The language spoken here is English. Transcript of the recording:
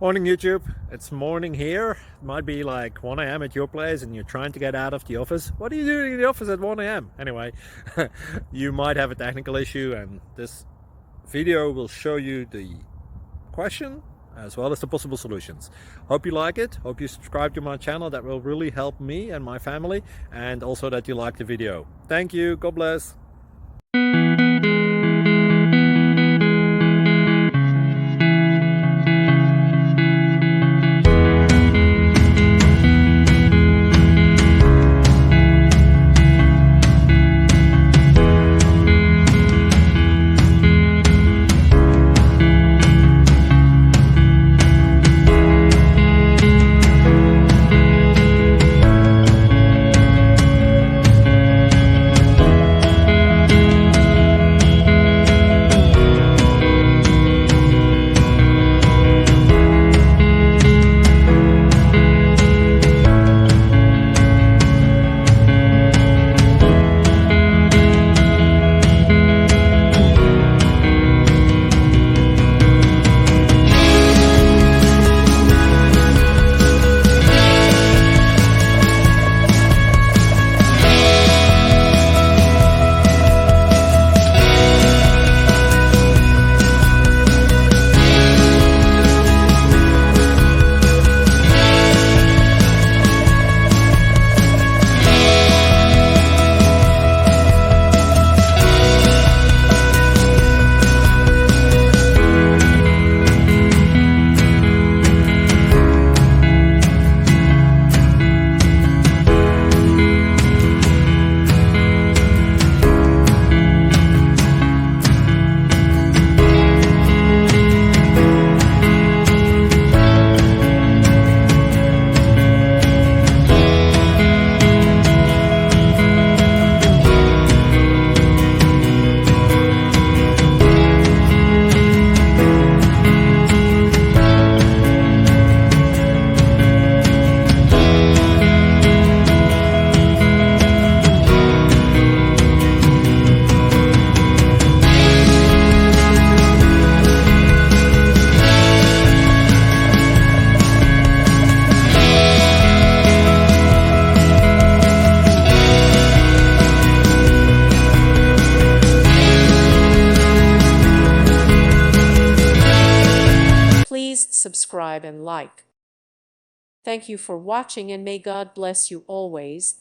Morning YouTube, it's morning here. It might be like 1 a.m. at your place and you're trying to get out of the office. What are you doing in the office at 1 a.m.? Anyway, you might have a technical issue and this video will show you the question as well as the possible solutions. Hope you like it, hope you subscribe to my channel. That will really help me and my family, and also that you like the video. Thank you, God bless. Please subscribe and like. Thank you for watching, and may God bless you always.